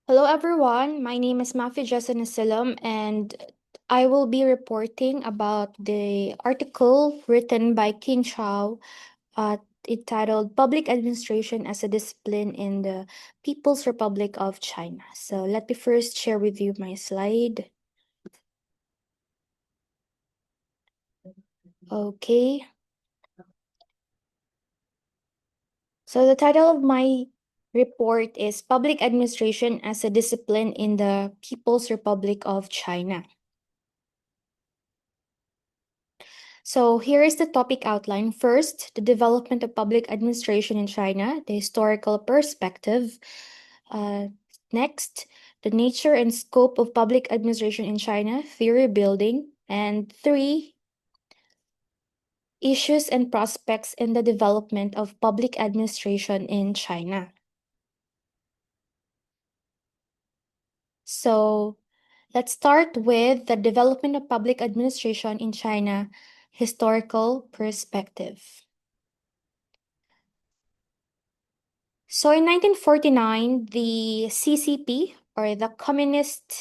Hello, everyone. My name is Mafi Jason Asilam, and I will be reporting about the article written by King Chao, uh, entitled Public Administration as a Discipline in the People's Republic of China. So let me first share with you my slide. Okay. So the title of my report is Public Administration as a Discipline in the People's Republic of China. So here is the topic outline. First, the development of public administration in China, the historical perspective. Uh, Next, the nature and scope of public administration in China, theory building. And three, issues and prospects in the development of public administration in China. So let's start with the development of public administration in China, historical perspective. So in 1949, the CCP, or the Communist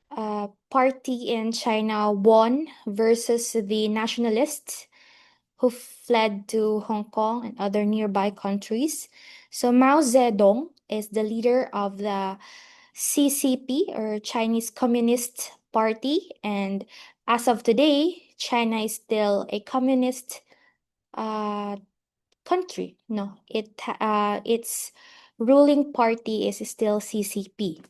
Party in China, won versus the nationalists who fled to Hong Kong and other nearby countries. So Mao Zedong is the leader of the CCP, or Chinese Communist Party, and as of today, China is still a communist uh, country. No, its ruling party is still CCP.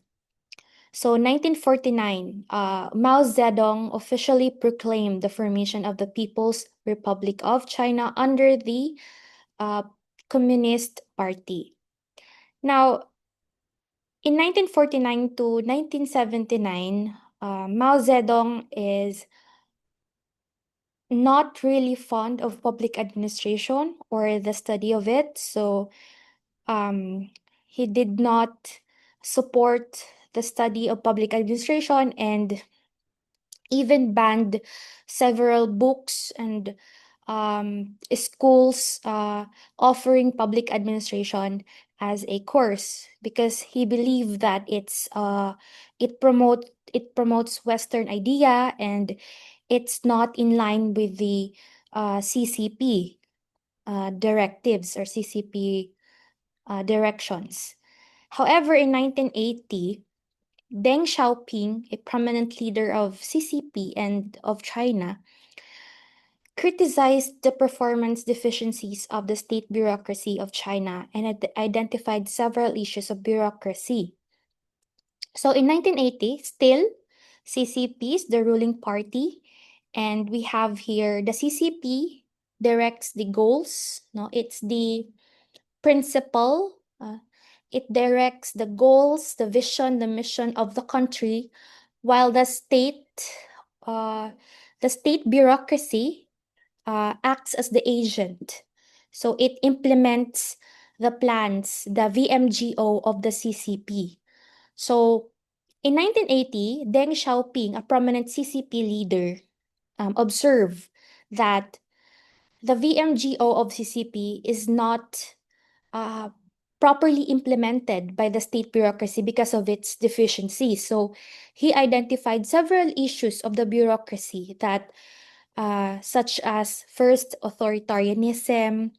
So 1949, Mao Zedong officially proclaimed the formation of the People's Republic of China under the uh, Communist Party. Now, in 1949 to 1979, Mao Zedong is not really fond of public administration or the study of it. So he did not support the study of public administration and even banned several books and schools offering public administration as a course because he believed that it promotes Western idea and it's not in line with the CCP directives or CCP directions. However, in 1980, Deng Xiaoping, a prominent leader of CCP and of China, criticized the performance deficiencies of the state bureaucracy of China and identified several issues of bureaucracy. So in 1980, still, CCP is the ruling party, and we have here the CCP directs the goals. No, it's the principle. It directs the goals, the vision, the mission of the country, while uh, the state bureaucracy acts as the agent. So it implements the plans, the VMGO of the CCP. So in 1980, Deng Xiaoping, a prominent CCP leader, observed that the VMGO of CCP is not uh, properly implemented by the state bureaucracy because of its deficiencies. So he identified several issues of the bureaucracy that, such as first, authoritarianism.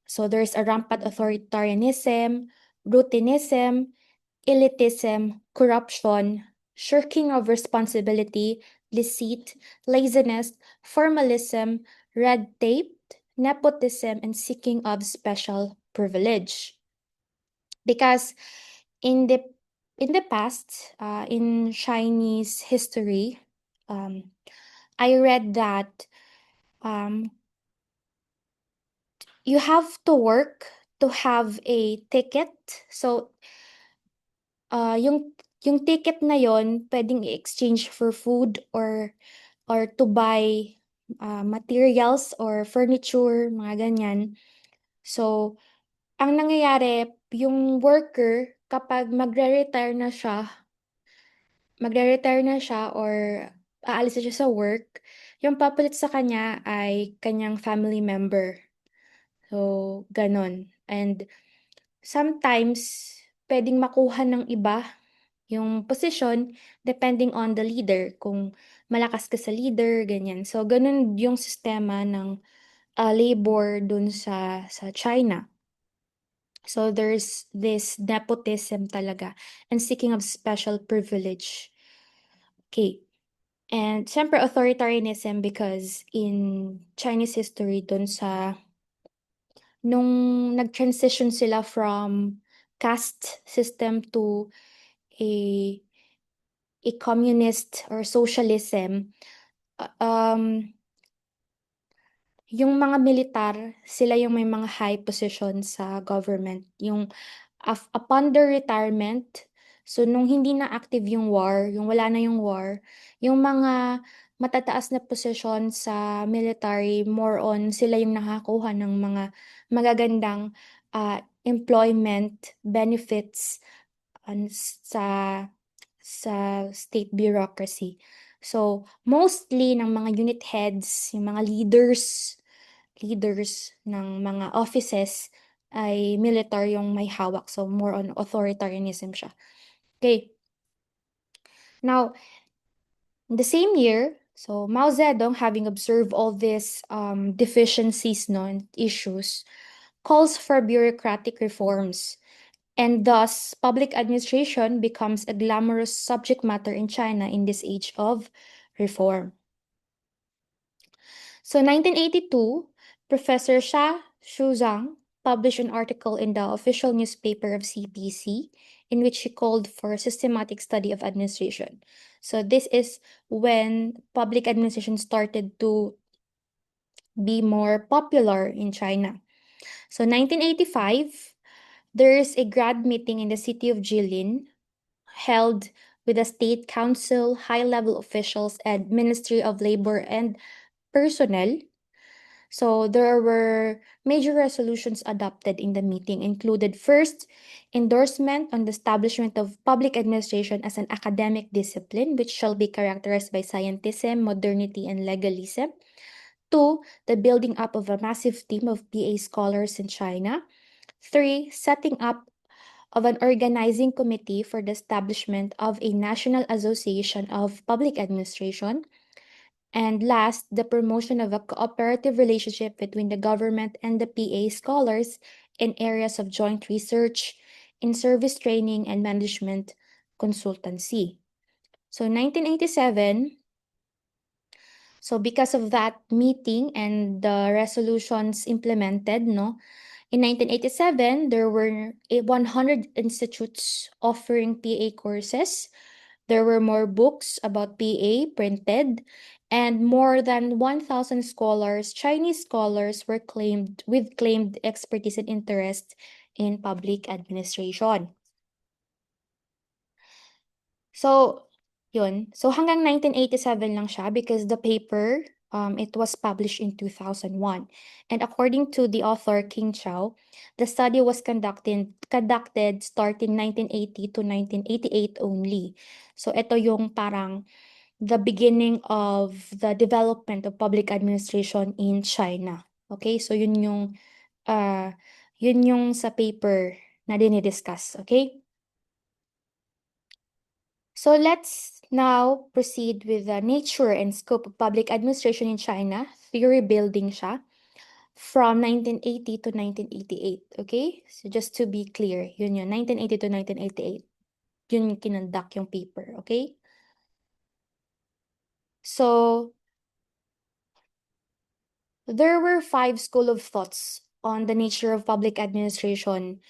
So there's a rampant authoritarianism, routinism, elitism, corruption, shirking of responsibility, deceit, laziness, formalism, red tape, nepotism, and seeking of special privilege. Because in the past, in Chinese history, I read that um, you have to work to have a ticket. So yung ticket na yon pwedeng i-exchange for food or to buy materials or furniture, mga ganyan. So, ang nangyayari, yung worker, kapag magre-retire na siya or aalis na siya sa work, yung papalit sa kanya ay kanyang family member. So, ganon. And sometimes, pwedeng makuha ng iba yung position depending on the leader. Kung malakas ka sa leader, ganyan. So, ganun yung sistema ng labor dun sa China. So, there's this nepotism talaga and seeking of special privilege. Okay. And syempre authoritarianism because in Chinese history dun nung nag-transition sila from caste system to a a communist or socialism, yung mga militar, sila yung may mga high position sa government. Yung upon their retirement, so nung hindi na active yung war, yung wala na yung war, yung mga matataas na posisyon sa military, more on sila yung nakakuha ng mga magagandang employment benefits sa state bureaucracy. So, mostly ng mga unit heads, yung mga leaders ng mga offices ay military yung may hawak. So, more on authoritarianism siya. Okay. Now, in the same year, so Mao Zedong, having observed all these deficiencies no, and issues, calls for bureaucratic reforms. And thus, public administration becomes a glamorous subject matter in China in this age of reform. So 1982, Professor Xia Shuzhang published an article in the official newspaper of CPC in which he called for a systematic study of administration. So this is when public administration started to be more popular in China. So 1985, there is a grad meeting in the city of Jilin held with the state council, high-level officials, and Ministry of Labor and Personnel. So there were major resolutions adopted in the meeting, included first, endorsement on the establishment of public administration as an academic discipline, which shall be characterized by scientism, modernity, and legalism. Two, the building up of a massive team of PA scholars in China. Three, setting up of an organizing committee for the establishment of a National Association of Public Administration. And last, the promotion of a cooperative relationship between the government and the PA scholars in areas of joint research, in service training, and management consultancy. So 1987, so because of that meeting and the resolutions implemented, no, in 1987, there were 100 institutes offering PA courses. There were more books about PA printed, and more than 1,000 scholars, Chinese scholars, were claimed expertise and interest in public administration. So, yun. So, hanggang 1987 lang siya because the paper, it was published in 2001. And according to the author, King Chow, the study was conducted starting 1980 to 1988 only. So, ito yung parang the beginning of the development of public administration in China. Okay? So, yun yung sa paper na dinidiscuss. Okay? So let's now proceed with the nature and scope of public administration in China, theory building siya, from 1980 to 1988. Okay? So just to be clear, yun 1980 to 1988. Yun yung kinonduct yung paper. Okay? So, there were 5 school of thoughts on the nature of public administration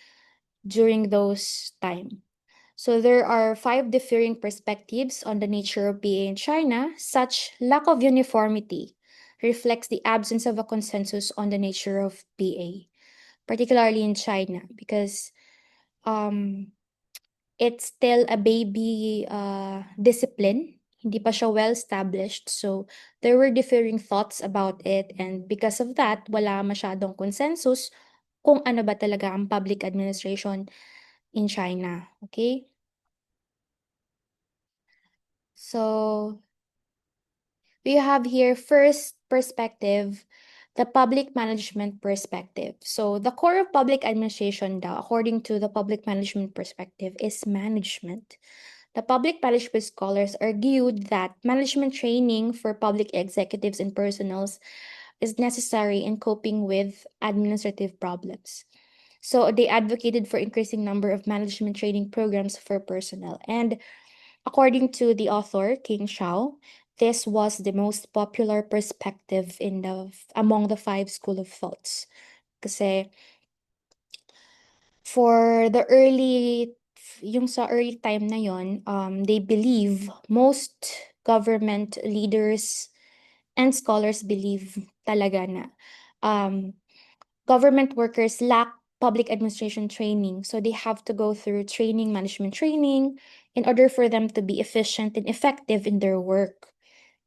during those time. So there are 5 differing perspectives on the nature of PA in China. Such lack of uniformity reflects the absence of a consensus on the nature of PA, particularly in China, because it's still a baby discipline. Hindi pa siya well established. So there were differing thoughts about it, and because of that, wala masyadong consensus kung ano ba talaga ang public administration in China. Okay? So we have here first perspective the public management perspective. So the core of public administration daw, according to the public management perspective, is management. The public management scholars argued that management training for public executives and personals is necessary in coping with administrative problems. So they advocated for increasing number of management training programs for personnel. And according to the author, King Shao, this was the most popular perspective among the five school of thoughts. Kasi for the yung sa early time na yon, they believe most government leaders and scholars believe talaga na um, government workers lack public administration training. So they have to go through management training, in order for them to be efficient and effective in their work.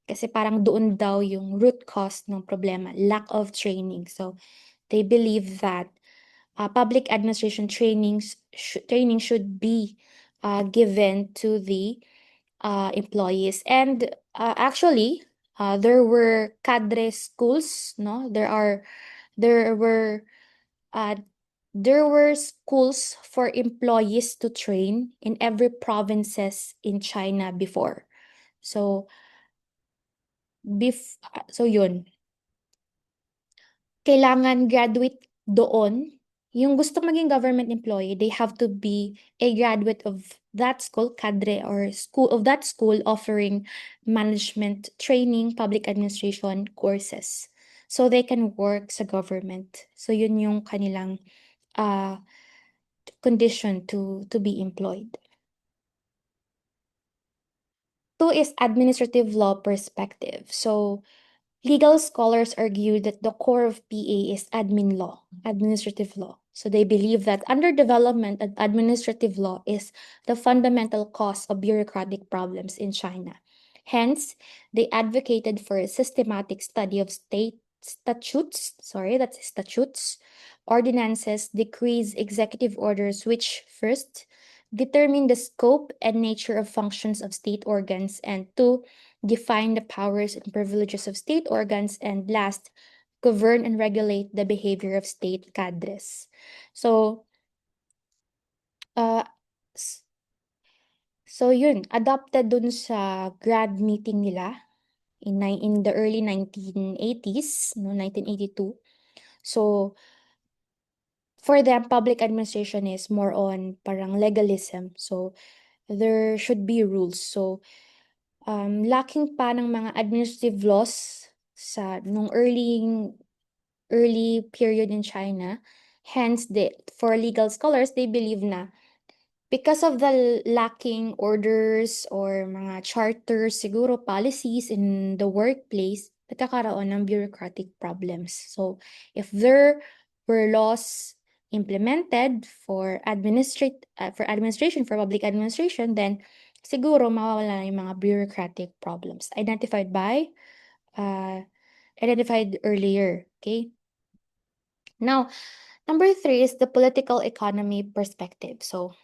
Kasi parang doon daw yung root cause ng problema, lack of training. So they believe that public administration training should be given to the employees. And actually, there were cadre schools, no? There were uh, there were schools for employees to train in every provinces in China before. So, so yun. Kailangan graduate doon. Yung gusto maging government employee, they have to be a graduate of that school, cadre or school of that school offering management training, public administration courses. So they can work sa government. So yun yung kanilang condition to be employed. Two is administrative law perspective. So legal scholars argue that the core of PA is administrative law. So they believe that underdevelopment and administrative law is the fundamental cause of bureaucratic problems in China. Hence, they advocated for a systematic study of statutes, ordinances, decrees, executive orders, which first determine the scope and nature of functions of state organs, and two, define the powers and privileges of state organs, and last, govern and regulate the behavior of state cadres. So, uh, so yun, adopted dun sa grad meeting nila in the early 1980s, no, 1982. So, for them, public administration is more on parang legalism. So, there should be rules. So, lacking pa ng mga administrative laws sa nung early period in China. Hence, for legal scholars, they believe na because of the lacking orders or mga charters, siguro policies in the workplace, nagkakaroon ng bureaucratic problems. So, if there were laws implemented for administration, for public administration, then siguro mawawala na yung mga bureaucratic problems identified earlier. Okay? Now, number 3 is the political economy perspective. So,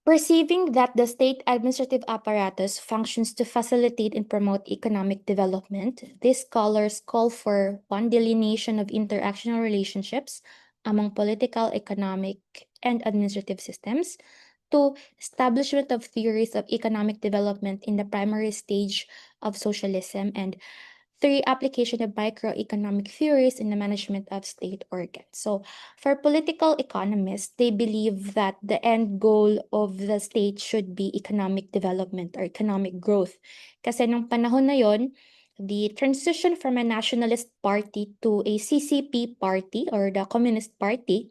perceiving that the state administrative apparatus functions to facilitate and promote economic development, these scholars call for one, delineation of interactional relationships among political, economic, and administrative systems. Two, establishment of theories of economic development in the primary stage of socialism. And three, application of microeconomic theories in the management of state organs. So, for political economists, they believe that the end goal of the state should be economic development or economic growth. Kasi nung panahon na yon, the transition from a nationalist party to a CCP party or the Communist Party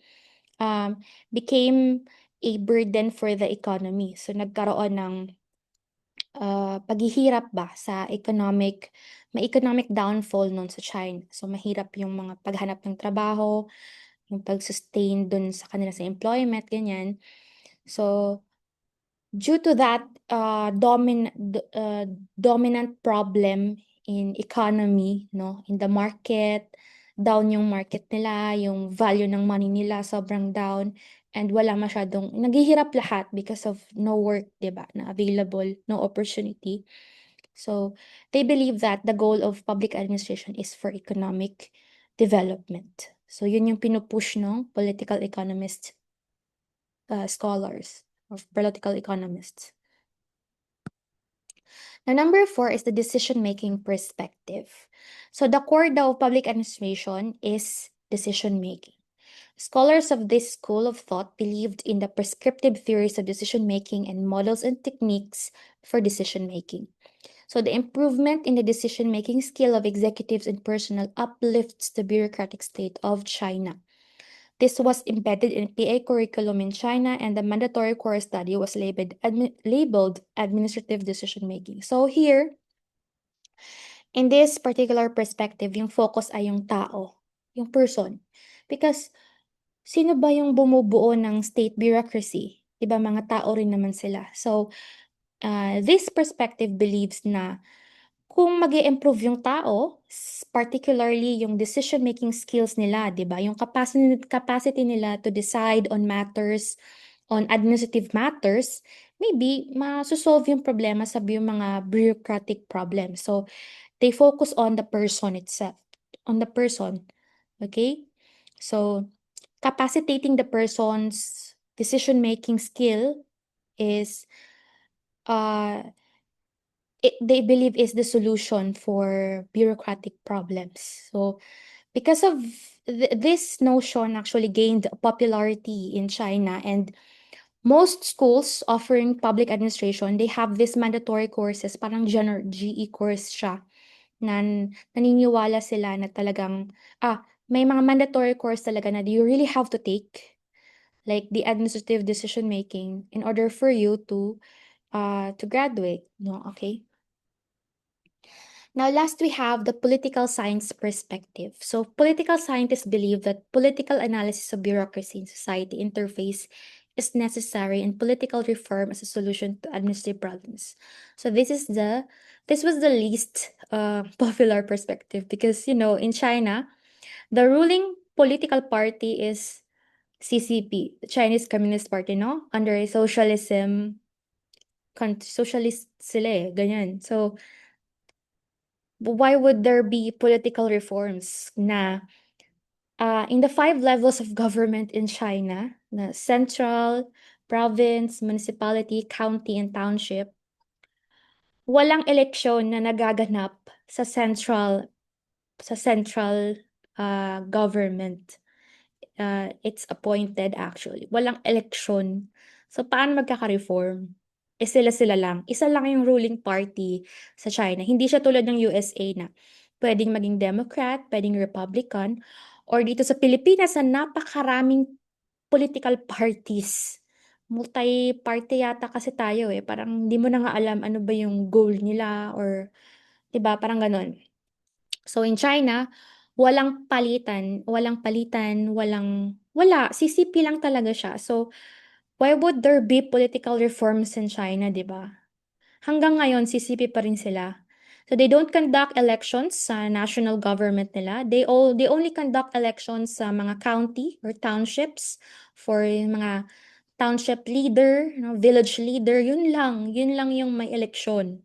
became a burden for the economy. So, nagkaroon ng paghihirap ba sa may economic downfall nun sa China. So, mahirap yung mga paghanap ng trabaho, yung pag-sustain dun sa kanila sa employment, ganyan. So, due to that dominant problem in economy, no, in the market, down yung market nila, yung value ng money nila sobrang down, and wala masyadong, naghihirap lahat because of no work, 'di ba, na available, no opportunity. So they believe that the goal of public administration is for economic development. So yun yung pinupush ng political economist scholars or political economists. Now, number 4 is the decision-making perspective. So the core daw of public administration is decision-making. Scholars of this school of thought believed in the prescriptive theories of decision-making and models and techniques for decision-making. So the improvement in the decision-making skill of executives and personnel uplifts the bureaucratic state of China. This was embedded in PA curriculum in China, and the mandatory core study was labeled administrative decision-making. So here, in this particular perspective, yung focus ay yung tao, yung person. Because sino ba yung bumubuo ng state bureaucracy? Diba, mga tao rin naman sila. So, this perspective believes na kung mag-i-improve yung tao, particularly yung decision-making skills nila, di ba? Yung capacity nila to decide on matters, on administrative matters, maybe masosolve yung problema sa yung mga bureaucratic problems. So, they focus on the person itself, on the person, okay? So, capacitating the person's decision-making skill is they believe is the solution for bureaucratic problems. So, because of this notion actually gained popularity in China, and most schools offering public administration, they have this mandatory courses, parang general GE course siya, na naniniwala sila na talagang, may mga mandatory course talaga na you really have to take, like the administrative decision making, in order for you to graduate, no? Okay. Now, last we have the political science perspective. So, political scientists believe that political analysis of bureaucracy in society interface is necessary and political reform as a solution to administrative problems. So, this was the least popular perspective because, in China, the ruling political party is CCP, the Chinese Communist Party, no? Under a socialism, socialist sila ganyan. So, why would there be political reforms na in the 5 levels of government in China, na central, province, municipality, county, and township, walang eleksyon na nagaganap sa central government. It's appointed actually. Walang eleksyon. So, paano magkaka-reform? Sila-sila lang. Isa lang yung ruling party sa China. Hindi siya tulad ng USA na pwedeng maging Democrat, pwedeng Republican, or dito sa Pilipinas na napakaraming political parties. Multi-party yata kasi tayo eh. Parang hindi mo na nga alam ano ba yung goal nila or 'di ba parang ganun. So in China, wala, CCP lang talaga siya. So why would there be political reforms in China, 'di ba? Hanggang ngayon CCP pa rin sila. So they don't conduct elections sa national government nila. They only conduct elections sa mga county or townships for yung mga township leader, village leader, yun lang yung may election.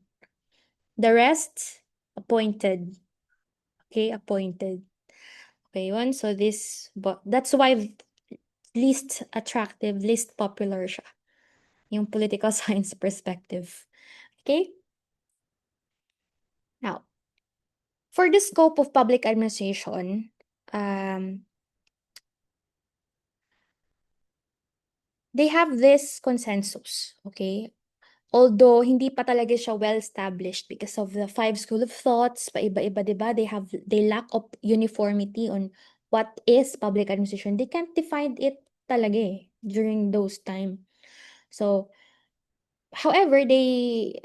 The rest appointed. Okay, appointed. Okay, yun. So that's why least attractive, least popular siya. Yung political science perspective. Okay? Now, for the scope of public administration, they have this consensus, okay? Although hindi pa talaga siya well established because of the 5 school of thoughts, paiba-iba, 'di ba? They lack of uniformity on what is public administration. They can't define it talaga during those time. So, however, they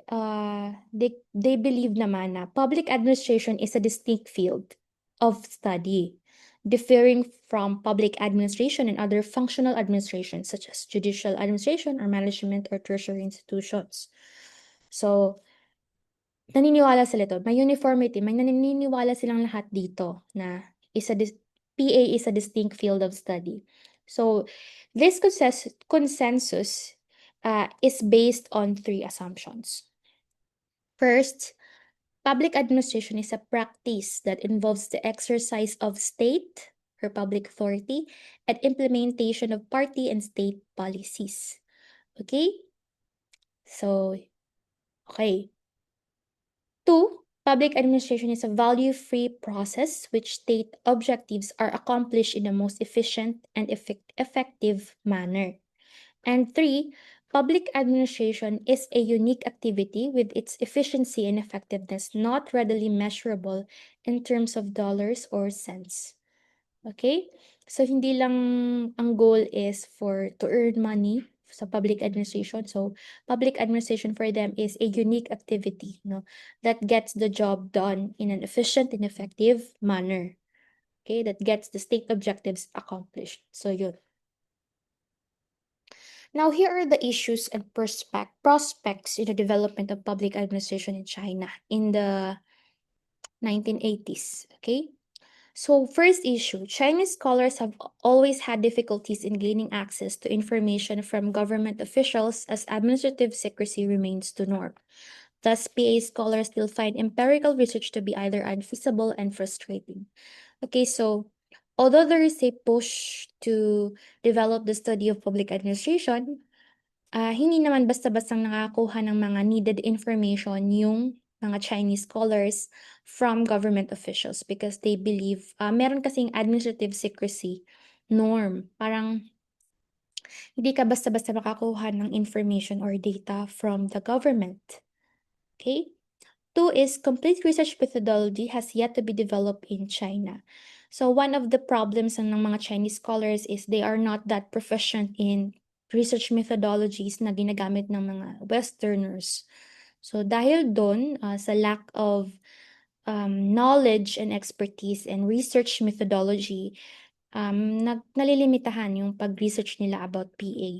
believe naman na public administration is a distinct field of study, differing from public administration and other functional administrations such as judicial administration or management or tertiary institutions. So, naniniwala sila ito, may uniformity, may naniniwala silang lahat dito na PA is a distinct field of study. So, this consensus is based on 3 assumptions. First, Public administration is a practice that involves the exercise of state or public authority and implementation of party and state policies. Okay? So, okay. 2, public administration is a value-free process which state objectives are accomplished in the most efficient and effective manner. And 3, public administration is a unique activity with its efficiency and effectiveness not readily measurable in terms of dollars or cents. Okay? So, hindi lang ang goal is to earn money sa public administration. So, public administration for them is a unique activity, no, that gets the job done in an efficient and effective manner. Okay? That gets the state objectives accomplished. So, yun. Now, here are the issues and prospects in the development of public administration in China in the 1980s. Okay? So, first issue, Chinese scholars have always had difficulties in gaining access to information from government officials as administrative secrecy remains the norm. Thus, PA scholars still find empirical research to be either unfeasible and frustrating. Okay, so although there is a push to develop the study of public administration, hindi naman basta-bastang nakakakuha ng mga needed information yung mga Chinese scholars from government officials because they believe, meron kasing administrative secrecy norm. Parang hindi ka basta-basta makakuha ng information or data from the government. Okay? 2 is complete research methodology has yet to be developed in China. So one of the problems ng mga Chinese scholars is they are not that proficient in research methodologies na ginagamit ng mga Westerners. So dahil doon, sa lack of knowledge and expertise and research methodology, nalilimitahan yung pag-research nila about PA.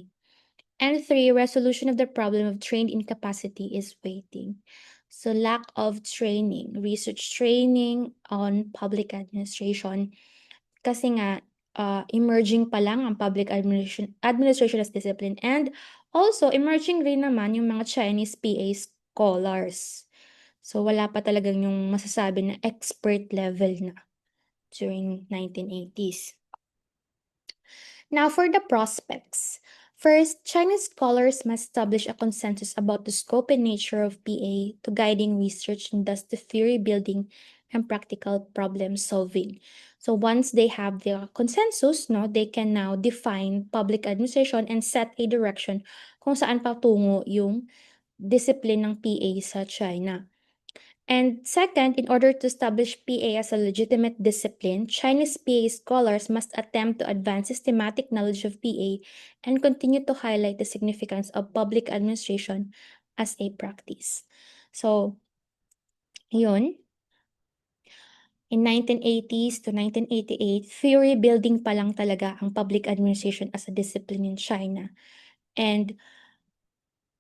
And 3, resolution of the problem of trained incapacity is waiting. So lack of training, research training on public administration. Kasi nga, emerging pa lang ang public administration as discipline. And also, emerging rin naman yung mga Chinese PA scholars. So wala pa talagang yung masasabi na expert level na during 1980s. Now for the prospects. First, Chinese scholars must establish a consensus about the scope and nature of PA to guiding research and thus the theory building and practical problem solving. So once they have the consensus, no, they can now define public administration and set a direction kung saan patungo yung discipline ng PA sa China. And second, in order to establish PA as a legitimate discipline, Chinese PA scholars must attempt to advance systematic knowledge of PA and continue to highlight the significance of public administration as a practice. So, yun. In 1980s to 1988, theory building pa lang talaga ang public administration as a discipline in China. And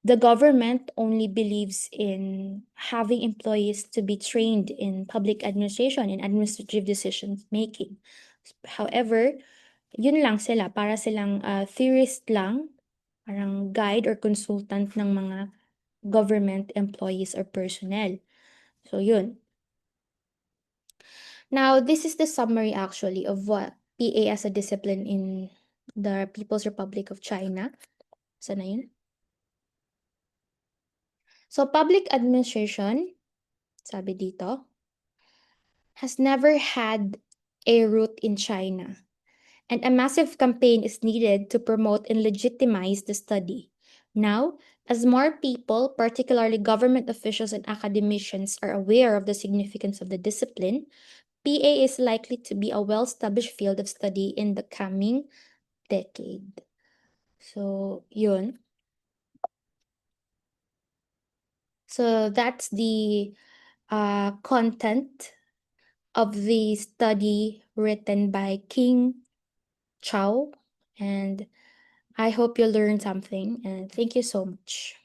the government only believes in having employees to be trained in public administration and administrative decision making. However, yun lang sila, para silang theorist lang, parang guide or consultant ng mga government employees or personnel. So yun. Now, this is the summary actually of what PA as a discipline in the People's Republic of China. Sana yun? So, public administration, sabi dito, has never had a root in China, and a massive campaign is needed to promote and legitimize the study. Now, as more people, particularly government officials and academicians, are aware of the significance of the discipline, PA is likely to be a well-established field of study in the coming decade. So, yun. So, that's the content of the study written by King Chow, and I hope you learned something, and thank you so much.